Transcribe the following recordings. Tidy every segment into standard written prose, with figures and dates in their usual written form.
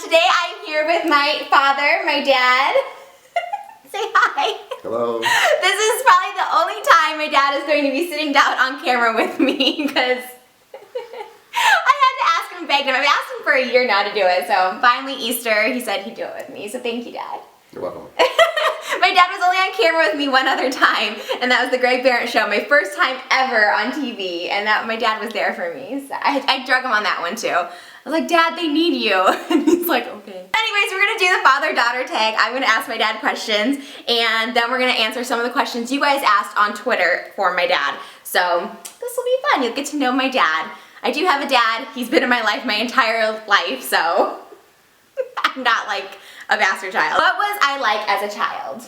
Today I'm here with my father, my dad. Say hi. Hello. This is probably the only time my dad is going to be sitting down on camera with me because I had to ask him, beg him. I've asked him for a year now to do it, so finally Easter, he said he'd do it with me, so thank you, Dad. You're welcome. My dad was only on camera with me one other time, and that was the Great Parent Show, my first time ever on TV, and that my dad was there for me. So I drug him on that one too. I was like, Dad, they need you. And he's like, okay. Anyways, we're gonna do the father-daughter tag. I'm gonna ask my dad questions, and then we're gonna answer some of the questions you guys asked on Twitter for my dad. So this will be fun. You'll get to know my dad. I do have a dad. He's been in my life my entire life, so I'm not like a bastard child. What was I like as a child?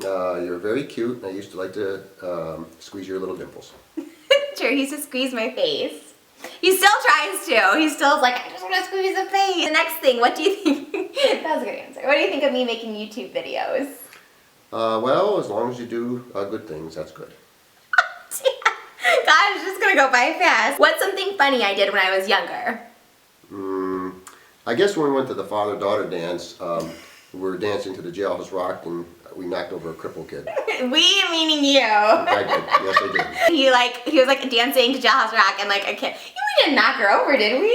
You're very cute, and I used to like to squeeze your little dimples. Sure, he used to squeeze my face. He still tries to. He still's like, I just want to squeeze the face. The next thing, what do you think? That was a good answer. What do you think of me making YouTube videos? Well, as long as you do good things, that's good. God, it's just gonna go by fast. What's something funny I did when I was younger? I guess when we went to the father-daughter dance, we were dancing to the Jailhouse Rock, and we knocked over a crippled kid. We, meaning you. I did. Yes, I did. He was like dancing to Jailhouse Rock, and like a kid. We didn't knock her over, did we?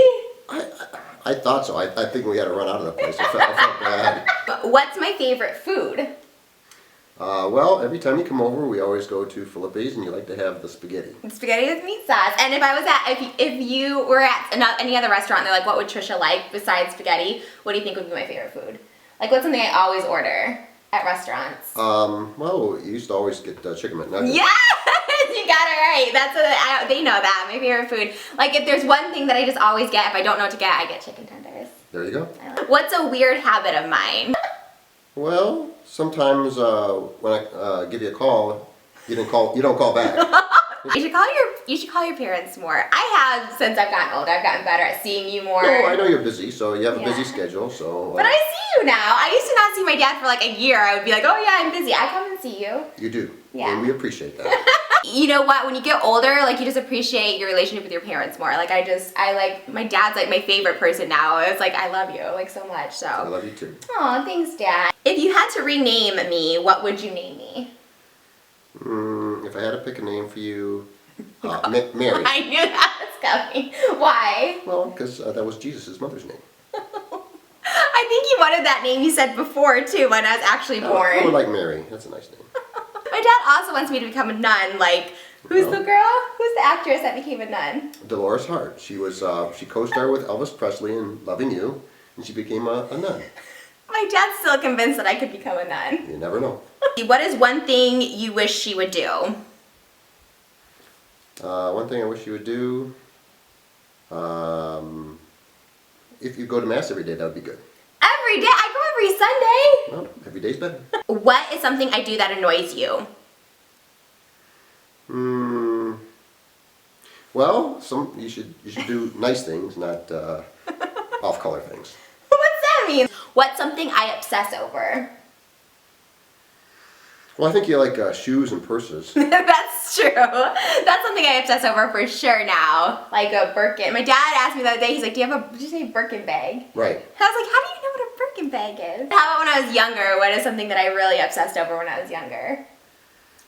I thought so. I think we had to run out of the place. I felt bad. What's my favorite food? Well, every time you come over, we always go to Felipe's, and you like to have the spaghetti. Spaghetti with meat sauce. And if I was if you were at any other restaurant, they're like, what would Trisha like besides spaghetti? What do you think would be my favorite food? Like, what's something I always order at restaurants? Well, you used to always get chicken McNuggets. Yes, you got it right. That's what they know that. My favorite food. Like, if there's one thing that I just always get, if I don't know what to get, I get chicken tenders. There you go. What's a weird habit of mine? Well, sometimes when I give you a call, you don't call back. You should call your parents more. I have, since I've gotten older, I've gotten better at seeing you more. No, I know you're busy, so you have a busy schedule, so... But I see you now. I used to not see my dad for like a year. I would be like, oh yeah, I'm busy. I come and see you. You do. Yeah. And we appreciate that. You know what? When you get older, like, you just appreciate your relationship with your parents more. Like, my dad's like my favorite person now. It's like, I love you, like, so much, so. I love you too. Aw, thanks, Dad. If you had to rename me, what would you name me? If I had to pick a name for you, Mary. I knew that was coming. Why? Well, because that was Jesus' mother's name. I think you wanted that name you said before, too, when I was actually born. I would like Mary. That's a nice name. My dad also wants me to become a nun. Like, who's the girl? Who's the actress that became a nun? Dolores Hart. She was she co-starred with Elvis Presley in Loving You, and she became a nun. My dad's still convinced that I could become a nun. You never know. What is one thing you wish she would do? One thing I wish you would do, if you go to Mass every day, that would be good. Every day? I go every Sunday. Well, every day's better. What is something I do that annoys you? Well, you should do nice things, not off-color things. What's that mean? What's something I obsess over? Well, I think you like shoes and purses. That's true. That's something I obsess over for sure now. Like a Birkin. My dad asked me the other day, he's like, did you say Birkin bag? Right. I was like, how do you know what a Birkin bag is? How about when I was younger? What is something that I really obsessed over when I was younger?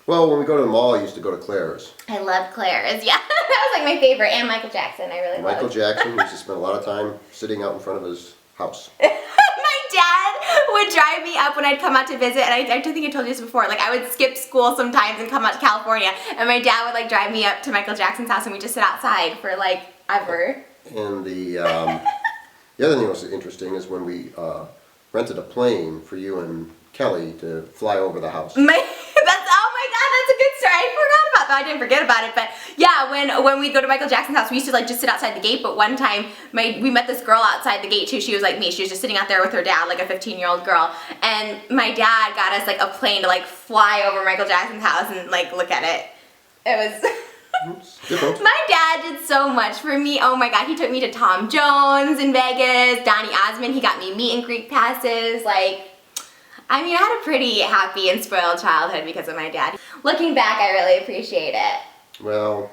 Well, when we go to the mall, I used to go to Claire's. I loved Claire's. Yeah, that was like my favorite. And Michael Jackson, I really loved. Michael Jackson used to spend a lot of time sitting out in front of his house. My dad would drive me up when I'd come out to visit, and I don't think I told you this before, like I would skip school sometimes and come out to California, and my dad would like drive me up to Michael Jackson's house and we'd just sit outside for like ever. And the other thing that was interesting is when we rented a plane for you and Kelly to fly over the house. Oh my God, that's a good story. I forgot about that. I didn't forget about it, but yeah, when we go to Michael Jackson's house, we used to like just sit outside the gate, but one time we met this girl outside the gate too. She was like me. She was just sitting out there with her dad, like a 15-year-old girl, and my dad got us like a plane to like fly over Michael Jackson's house and like look at it. It was... My dad did so much for me. Oh my God, he took me to Tom Jones in Vegas, Donny Osmond. He got me meet and greet passes. Like, I mean, I had a pretty happy and spoiled childhood because of my dad. Looking back, I really appreciate it. Well,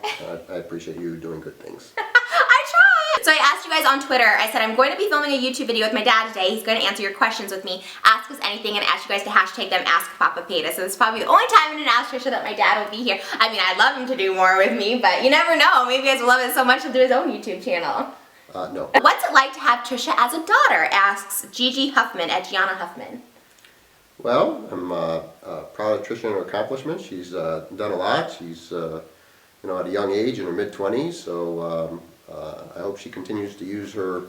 I appreciate you doing good things. I try. So I asked you guys on Twitter, I said I'm going to be filming a YouTube video with my dad today. He's going to answer your questions with me. Ask us anything, and ask you guys to hashtag them #AskPapaPeta. So this is probably the only time I'm going to ask Trisha that my dad will be here. I mean, I'd love him to do more with me, but you never know. Maybe you guys will love it so much he'll do his own YouTube channel. No. What's it like to have Trisha as a daughter? Asks Gigi Huffman at Gianna Huffman. Well, I'm proud of Tricia and her accomplishments. She's done a lot. She's at a young age, in her mid-20s, so I hope she continues to use her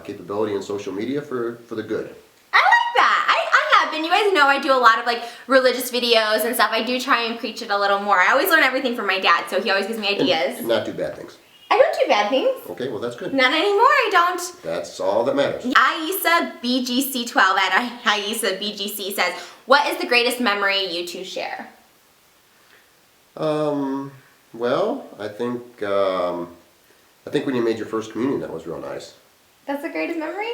capability in social media for the good. I like that. I have been. You guys know I do a lot of like religious videos and stuff. I do try and preach it a little more. I always learn everything from my dad, so he always gives me ideas. And not do bad things. I don't do bad things. Okay, well that's good. Not anymore, I don't. That's all that matters. Aisa BGC12 at Aisa BGC says, what is the greatest memory you two share? Well, I think when you made your first communion, that was real nice. That's the greatest memory?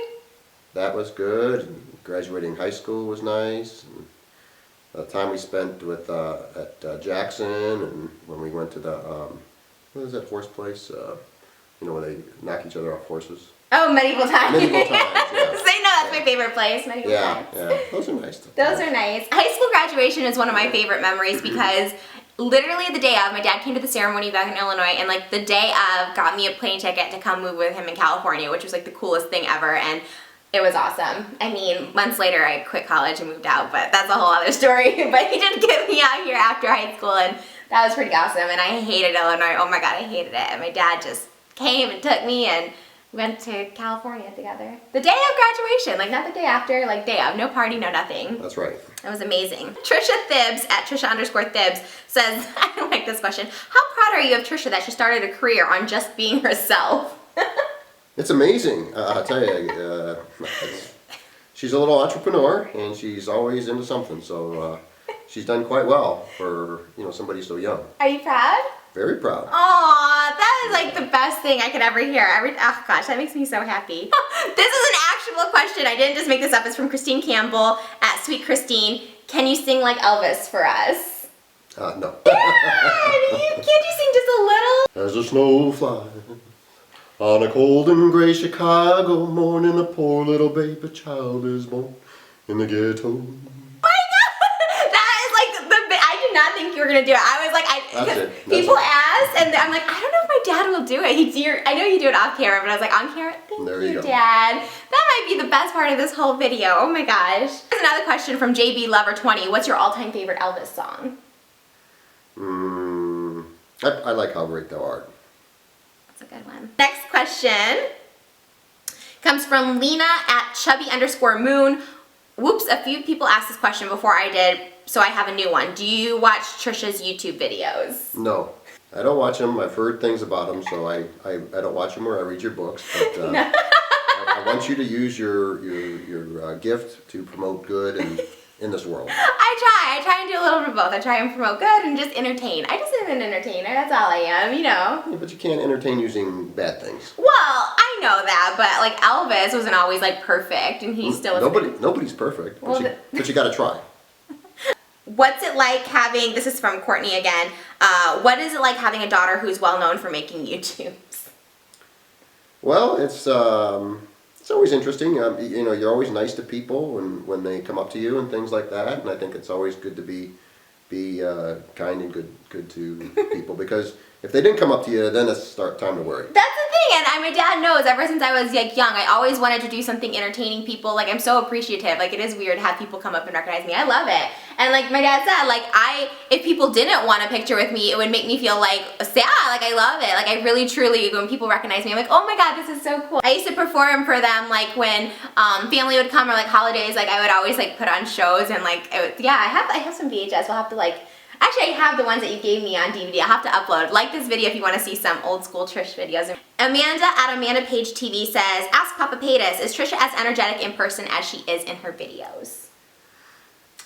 That was good. And graduating high school was nice. And the time we spent with at Jackson, and when we went to the what is that horse place? Where they knock each other off horses. Oh, Medieval Times. Medieval Times, yeah. Say no, that's my favorite place, Medieval Times. Yeah, those are nice. Those are nice. High school graduation is one of my favorite memories because literally the day of, my dad came to the ceremony back in Illinois, and like the day of got me a plane ticket to come move with him in California, which was like the coolest thing ever, and it was awesome. I mean, months later I quit college and moved out, but that's a whole other story. But he did get me out here after high school, and that was pretty awesome, and I hated Illinois. Oh my god, I hated it. And my dad just came and took me and went to California together. The day of graduation, like not the day after, like day of. No party, no nothing. That's right. That was amazing. Trisha Thibs at Trisha_Thibs says, I like this question. How proud are you of Trisha that she started a career on just being herself? It's amazing. I'll tell you, she's a little entrepreneur, and she's always into something. So she's done quite well for somebody so young. Are you proud? Very proud. Aw, that is like the best thing I could ever hear. Oh gosh, that makes me so happy. This is an actual question. I didn't just make this up. It's from Christine Campbell at Sweet Christine. Can you sing like Elvis for us? No. Can't you sing just a little? As a snow fly on a cold and gray Chicago morning, a poor little baby child is born in the ghetto. I think you were gonna do it. I was like, people asked, and I'm like, I don't know if my dad will do it. I know you do it off camera, but I was like, on camera, thank you, Dad. That might be the best part of this whole video. Oh my gosh. Here's another question from JB Lover 20. What's your all-time favorite Elvis song? I like How Great Thou Art. That's a good one. Next question comes from Lena at Chubby_Moon. Whoops, a few people asked this question before I did, so I have a new one. Do you watch Trisha's YouTube videos? No, I don't watch them. I've heard things about them, so I don't watch them or I read your books. But no. I want you to use your gift to promote good in this world. I try and do a little bit of both. I try and promote good and just entertain. I just am an entertainer. That's all I am, Yeah, but you can't entertain using bad things. Well, I know that, but like Elvis wasn't always like perfect, and he still was. Nobody's perfect, but you got to try. What's it like having, this is from Courtney again, what is it like having a daughter who's well known for making YouTubes? Well, it's always interesting. You're always nice to people when they come up to you and things like that, and I think it's always good to be kind and good to people, because if they didn't come up to you, then it's time to worry. That's the thing, and my dad knows ever since I was like young, I always wanted to do something entertaining people. Like, I'm so appreciative. Like, it is weird to have people come up and recognize me. I love it. And like my dad said, like if people didn't want a picture with me, it would make me feel like sad. Like, I love it. Like, I really truly, when people recognize me, I'm like, oh my god, this is so cool. I used to perform for them, like when family would come or like holidays. Like, I would always like put on shows, and like I have some VHS. We'll have to like. Actually, I have the ones that you gave me on DVD. I'll have to upload. Like this video if you want to see some old school Trish videos. Amanda at Amanda Page TV says, ask Papa Patus, is Trisha as energetic in person as she is in her videos?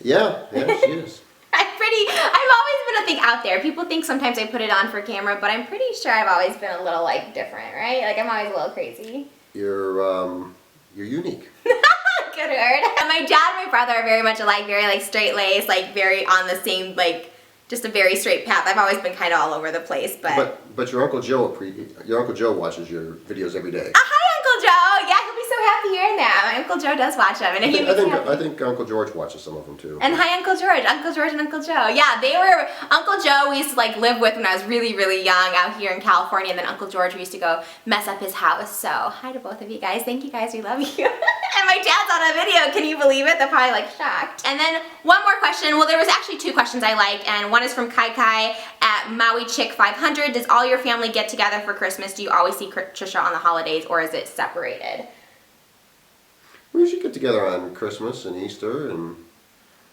Yeah, she is. I've always been a thing out there. People think sometimes I put it on for camera, but I'm pretty sure I've always been a little like different, right? Like, I'm always a little crazy. You're unique. Good word. My dad and my brother are very much alike, very like straight-laced, like very on the same like just a very straight path. I've always been kind of all over the place, But your Uncle Joe watches your videos every day. Hi, Uncle Joe. Yeah, he'll be so happy hearing that. My Uncle Joe does watch them, and if he makes me happy. I think Uncle George watches some of them too. And hi, Uncle George and Uncle Joe. Yeah, they were, Uncle Joe we used to like live with when I was really, really young out here in California, and then Uncle George we used to go mess up his house. So hi to both of you guys. Thank you guys, we love you. And my dad's on a video, can you believe it? They're probably like shocked. And then one more question, well there was actually two questions I liked, and one is from Kai Kai at Maui Chick 500. Does all your family get together for Christmas? Do you always see Trisha on the holidays, or is it separated? We usually get together on Christmas and Easter, and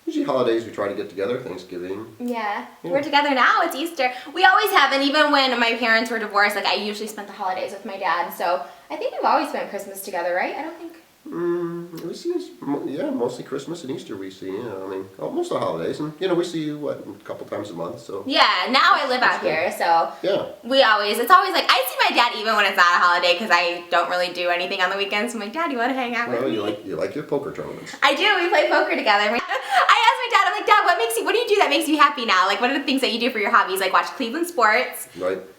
usually holidays we try to get together, Thanksgiving. Yeah. We're together now, it's Easter. We always have, and even when my parents were divorced, like I usually spent the holidays with my dad, so I think we've always spent Christmas together, right? I don't think... We see, mostly Christmas and Easter we see, I mean, most of the holidays, and we see you, a couple times a month, so. Yeah, now I live out here, so. Yeah. It's always like, I see my dad even when it's not a holiday, because I don't really do anything on the weekends. I'm like, Dad, you want to hang out with me? You like your poker tournaments. I do, we play poker together. I asked my dad, I'm like, Dad, what do you do that makes you happy now? Like, what are the things that you do for your hobbies? Like watch Cleveland sports,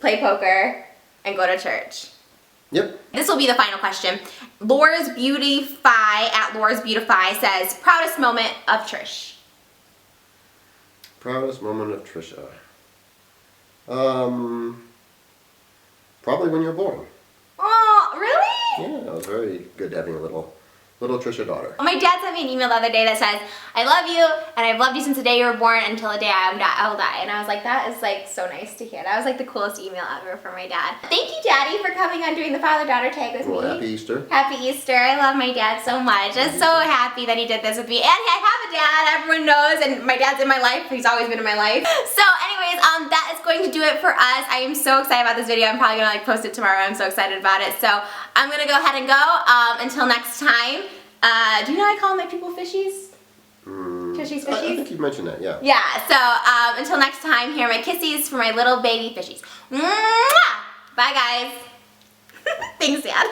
play poker, and go to church. Yep. This will be the final question. Laura's Beautify at Laura's Beautify says, proudest moment of Trish. Proudest moment of Trisha. Probably when you were born. Oh, really? Yeah, it was very good having a little Trisha daughter. My dad sent me an email the other day that says, I love you, and I've loved you since the day you were born until the day I will die. And I was like, that is like so nice to hear. That was like the coolest email ever from my dad. Thank you, Daddy, for coming on doing the father-daughter tag with me. Well, happy Easter. Happy Easter. I love my dad so much. I'm so happy that he did this with me. And I have a dad, everyone knows, and my dad's in my life. He's always been in my life. So anyways, that is going to do it for us. I am so excited about this video. I'm probably gonna like post it tomorrow. I'm so excited about it. So I'm gonna go ahead and go. Until next time. Do you know I call my people fishies? Fishies, fishies? I think you mentioned that, yeah. Yeah, so until next time, here are my kissies for my little baby fishies. Mwah! Bye, guys. Thanks, Dad.